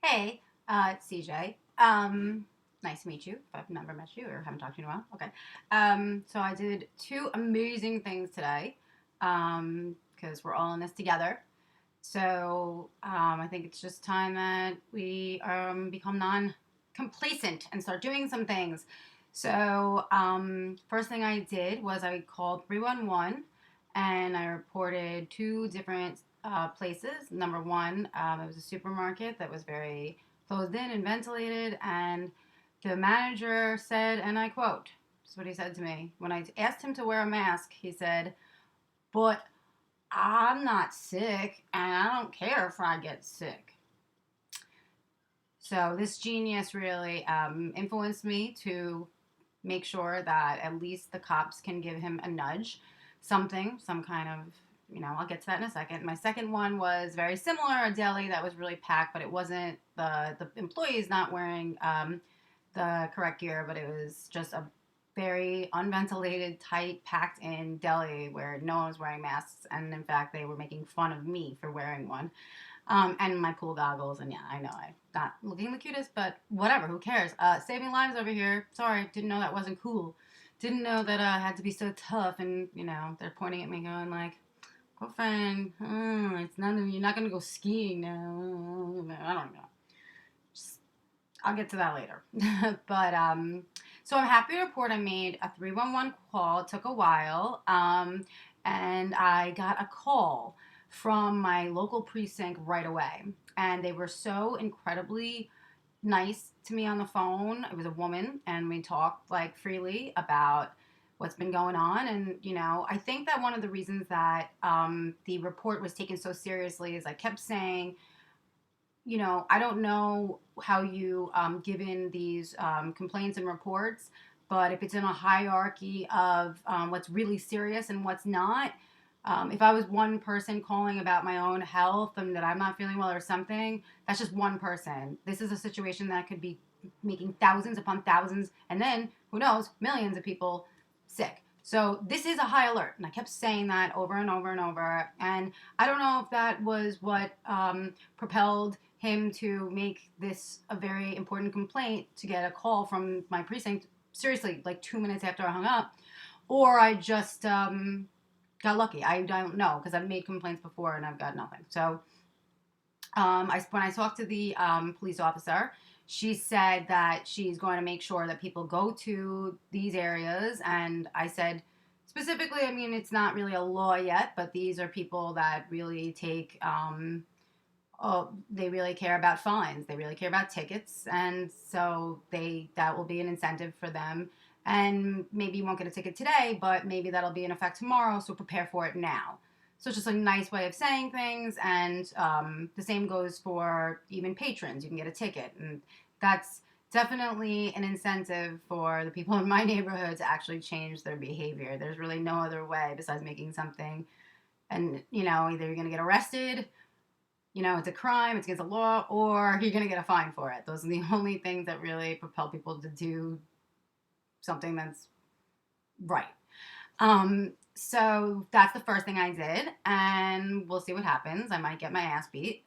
Hey, it's CJ. Nice to meet you. If I've never met you or haven't talked to you in a while. Okay. So I did two amazing things today because we're all in this together. So I think it's just time that we become non complacent and start doing some things. So, first thing I did was I called 311 and I reported two different places. Number one, it was a supermarket that was very closed in and ventilated, and the manager said, and I quote, this is what he said to me. When I asked him to wear a mask, he said, "But I'm not sick, and I don't care if I get sick." So this genius really influenced me to make sure that at least the cops can give him a nudge, something, some kind of, I'll get to that in a second. My second one was very similar, a deli that was really packed, but it wasn't the employees not wearing the correct gear, but it was just a very unventilated, tight, packed in deli where no one was wearing masks. And in fact, they were making fun of me for wearing one. And my pool goggles. And yeah, I know I'm not looking the cutest, but whatever, who cares? Saving lives over here. Sorry, didn't know that wasn't cool. Didn't know that I had to be so tough. And, they're pointing at me going like, girlfriend, it's not, you're not going to go skiing now. I don't know. I'll get to that later. But so I'm happy to report I made a 311 call. It took a while. And I got a call from my local precinct right away. And they were so incredibly nice to me on the phone. It was a woman, and we talked like freely about what's been going on. And, I think that one of the reasons that the report was taken so seriously is I kept saying, I don't know how you give in these complaints and reports, but if it's in a hierarchy of what's really serious and what's not, if I was one person calling about my own health and that I'm not feeling well or something, that's just one person. This is a situation that could be making thousands upon thousands, and then who knows, millions of people sick. So this is a high alert, and I kept saying that over and over and over. And I don't know if that was what propelled him to make this a very important complaint to get a call from my precinct. Seriously, like 2 minutes after I hung up, or I just got lucky. I don't know because I've made complaints before and I've got nothing. So when I talked to the police officer, she said that she's going to make sure that people go to these areas. And I said, specifically, I mean, it's not really a law yet, but these are people that really take, they really care about fines. They really care about tickets. And so that will be an incentive for them. And maybe you won't get a ticket today, but maybe that'll be in effect tomorrow. So prepare for it now. So it's just a nice way of saying things. And the same goes for even patrons. You can get a ticket. And that's definitely an incentive for the people in my neighborhood to actually change their behavior. There's really no other way besides making something. And, either you're going to get arrested, it's a crime, it's against the law, or you're going to get a fine for it. Those are the only things that really propel people to do something that's right. So that's the first thing I did, and we'll see what happens. I might get my ass beat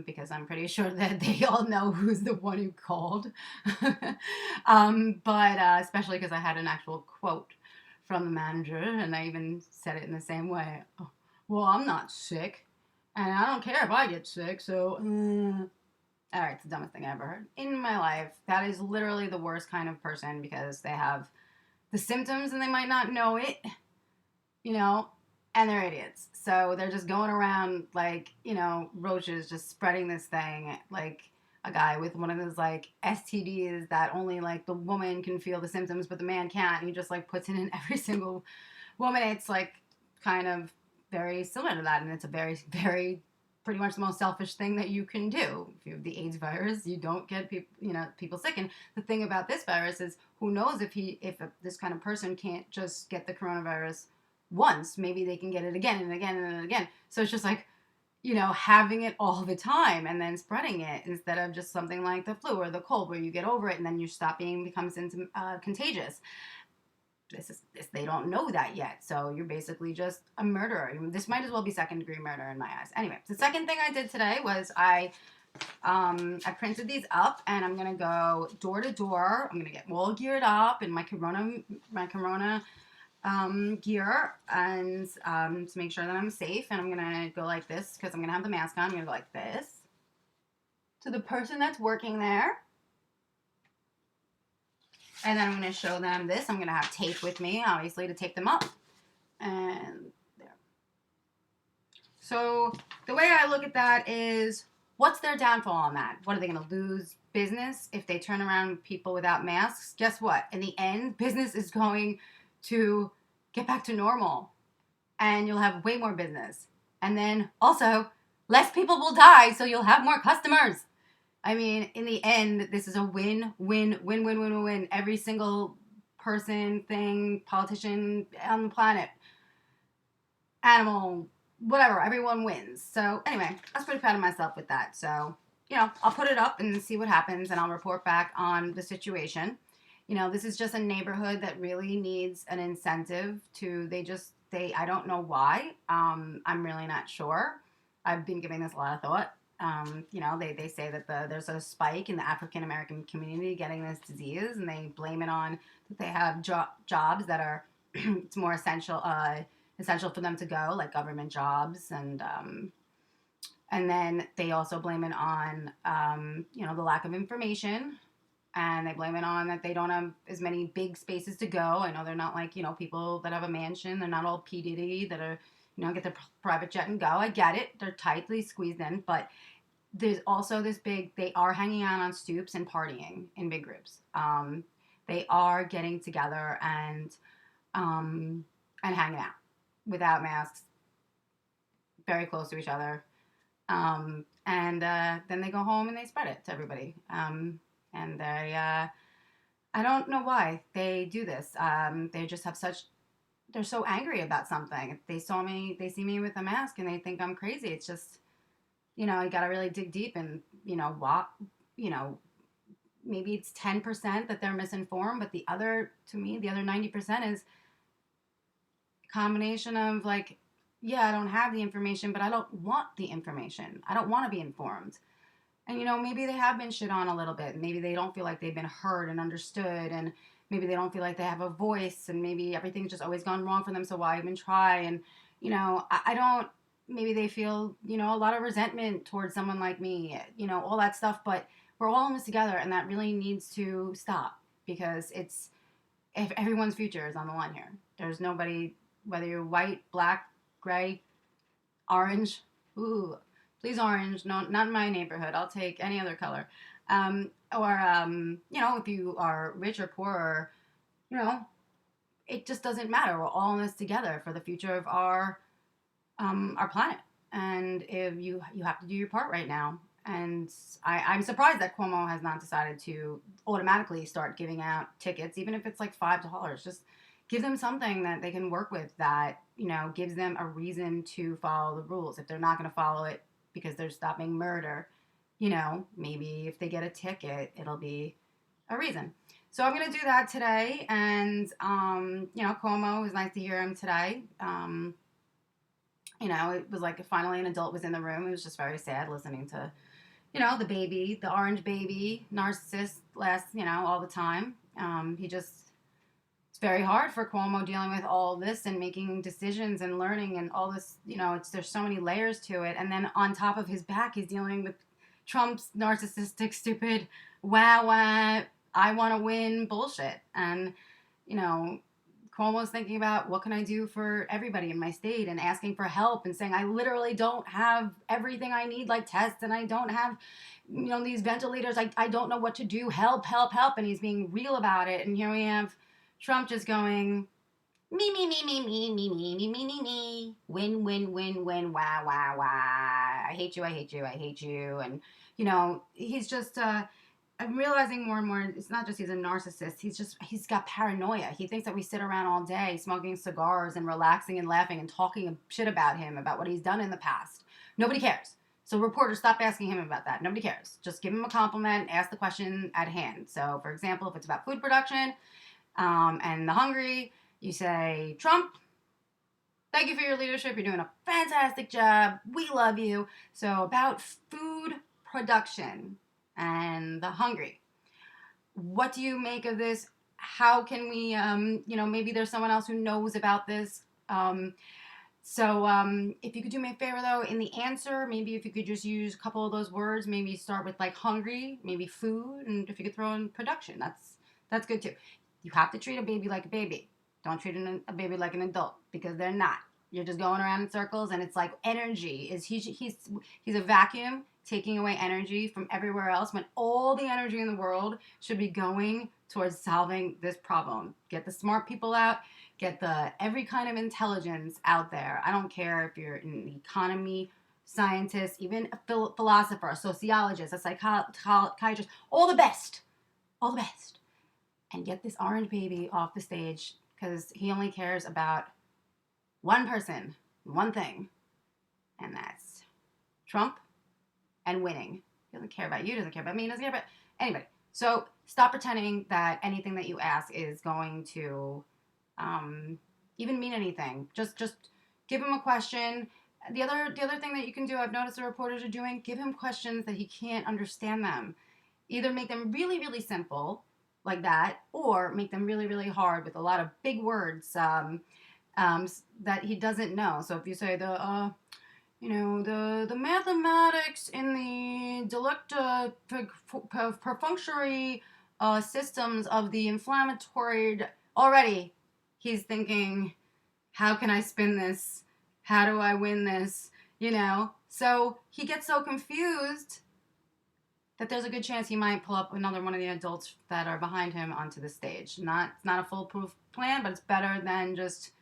because I'm pretty sure that they all know who's the one who called. But especially because I had an actual quote from the manager, and I even said it in the same way. Oh, well, I'm not sick, and I don't care if I get sick, so. All right, it's the dumbest thing I ever heard in my life. That is literally the worst kind of person because they have the symptoms and they might not know it, you know, and they're idiots. So they're just going around like, roaches, just spreading this thing like a guy with one of those like STDs that only like the woman can feel the symptoms, but the man can't. He just like puts it in every single woman. It's like kind of very similar to that. And it's a very, very pretty much the most selfish thing that you can do. If you have the AIDS virus, you don't get people sick. And the thing about this virus is, who knows if this kind of person can't just get the coronavirus once, maybe they can get it again and again and again. So it's just like, having it all the time and then spreading it instead of just something like the flu or the cold where you get over it and then you stop becomes contagious. They don't know that yet. So you're basically just a murderer. This might as well be second degree murder in my eyes. Anyway, the second thing I did today was I I printed these up, and I'm gonna go door to door. I'm gonna get all geared up in my Corona gear, and to make sure that I'm safe. And I'm gonna go like this because I'm gonna have the mask on. I'm gonna go like this to the person that's working there, and then I'm gonna show them this. I'm gonna have tape with me, obviously, to tape them up, and there. So the way I look at that is, what's their downfall on that? What, are they going to lose business if they turn around people without masks? Guess what? In the end, business is going to get back to normal, and you'll have way more business. And then also, less people will die, so you'll have more customers. I mean, in the end, this is a win, win, win, win, win, win. Every single person, thing, politician on the planet, animal, whatever, everyone wins. So anyway, I was pretty proud of myself with that. So, I'll put it up and see what happens, and I'll report back on the situation. This is just a neighborhood that really needs an incentive to, I don't know why. I'm really not sure. I've been giving this a lot of thought. They say that there's a spike in the African American community getting this disease, and they blame it on that they have jobs that are it's more essential for them to go, like government jobs, and then they also blame it on the lack of information, and they blame it on that they don't have as many big spaces to go. I know they're not like people that have a mansion. They're not all P Diddy that are get their private jet and go. I get it. They're tightly squeezed in, but there's also this big. They are hanging out on stoops and partying in big groups. They are getting together and hanging out without masks, very close to each other. And then they go home and they spread it to everybody. And I don't know why they do this. They just have they're so angry about something. They see me with a mask and they think I'm crazy. It's just, you gotta really dig deep and, what, maybe it's 10% that they're misinformed, but to me, the other 90% is combination of like, yeah, I don't have the information, but I don't want the information. I don't want to be informed. And maybe they have been shit on a little bit. Maybe they don't feel like they've been heard and understood, and maybe they don't feel like they have a voice, and maybe everything's just always gone wrong for them, so why even try? And I don't. Maybe they feel a lot of resentment towards someone like me, all that stuff. But we're all in this together, and that really needs to stop, because if everyone's future is on the line here. There's nobody, whether you're white, black, gray, orange. Ooh, please orange. No, not in my neighborhood. I'll take any other color. If you are rich or poor, or, it just doesn't matter. We're all in this together for the future of our planet. And if you have to do your part right now. And I'm surprised that Cuomo has not decided to automatically start giving out tickets, even if it's like $5. Just give them something that they can work with that, gives them a reason to follow the rules. If they're not going to follow it because they're stopping murder, maybe if they get a ticket, it'll be a reason. So I'm going to do that today. And, Cuomo, it was nice to hear him today. It was like finally an adult was in the room. It was just very sad listening to, the baby, the orange baby, narcissist, all the time. It's very hard for Cuomo dealing with all this and making decisions and learning and all this, there's so many layers to it. And then on top of his back, he's dealing with Trump's narcissistic, stupid, wow, I want to win bullshit. And, Cuomo's thinking about what can I do for everybody in my state and asking for help and saying, I literally don't have everything I need, like tests, and I don't have, these ventilators. I don't know what to do. Help. And he's being real about it. And here we have Trump just going, me, win, win, win, win, wow, I hate you. And, he's just, I'm realizing more and more, it's not just he's a narcissist, he's got paranoia. He thinks that we sit around all day smoking cigars and relaxing and laughing and talking shit about him, about what he's done in the past. Nobody cares. So reporters, stop asking him about that. Nobody cares. Just give him a compliment, ask the question at hand. So, for example, if it's about food production and the hungry, you say, Trump, thank you for your leadership. You're doing a fantastic job. We love you. So about food production and the hungry. What do you make of this? How can we, maybe there's someone else who knows about this. If you could do me a favor though, in the answer, maybe if you could just use a couple of those words, maybe start with like hungry, maybe food, and if you could throw in production, that's good too. You have to treat a baby like a baby. Don't treat a baby like an adult because they're not. You're just going around in circles, and it's like energy is he's a vacuum taking away energy from everywhere else when all the energy in the world should be going towards solving this problem. Get the smart people out, get the every kind of intelligence out there. I don't care if you're in the economy, scientist, even a philosopher, a sociologist, a psychiatrist, all the best. And get this orange baby off the stage because he only cares about one person, one thing, and that's Trump and winning. He doesn't care about you, doesn't care about me, doesn't care about anybody. So stop pretending that anything that you ask is going to even mean anything. Just give him a question. The other thing that you can do, I've noticed the reporters are doing, give him questions that he can't understand them. Either make them really, really simple, like that, or make them really, really hard with a lot of big words that he doesn't know. So if you say the mathematics in the delecta perfunctory systems of the inflammatory, already he's thinking, how can I spin this? How do I win this? So he gets so confused that there's a good chance he might pull up another one of the adults that are behind him onto the stage. It's not a foolproof plan, but it's better than just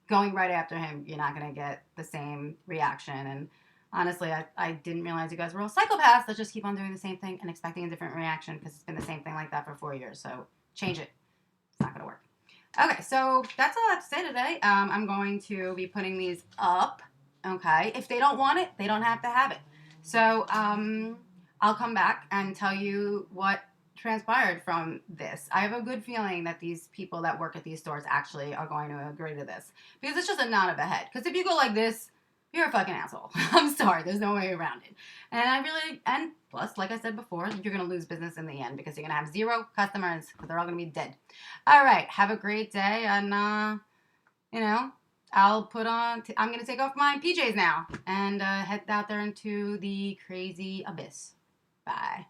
going right after him. You're not going to get the same reaction. And honestly, I didn't realize you guys were all psychopaths that just keep on doing the same thing and expecting a different reaction because it's been the same thing like that for 4 years. So change it. It's not going to work. Okay, so that's all I have to say today. I'm going to be putting these up. Okay, if they don't want it, they don't have to have it. So I'll come back and tell you what transpired from this. I have a good feeling that these people that work at these stores actually are going to agree to this because it's just a nod of a head. Because if you go like this, you're a fucking asshole. I'm sorry, there's no way around it. And plus, like I said before, you're going to lose business in the end because you're going to have 0 customers because they're all going to be dead. All right, have a great day. And, I'm going to take off my PJs now and head out there into the crazy abyss. Bye.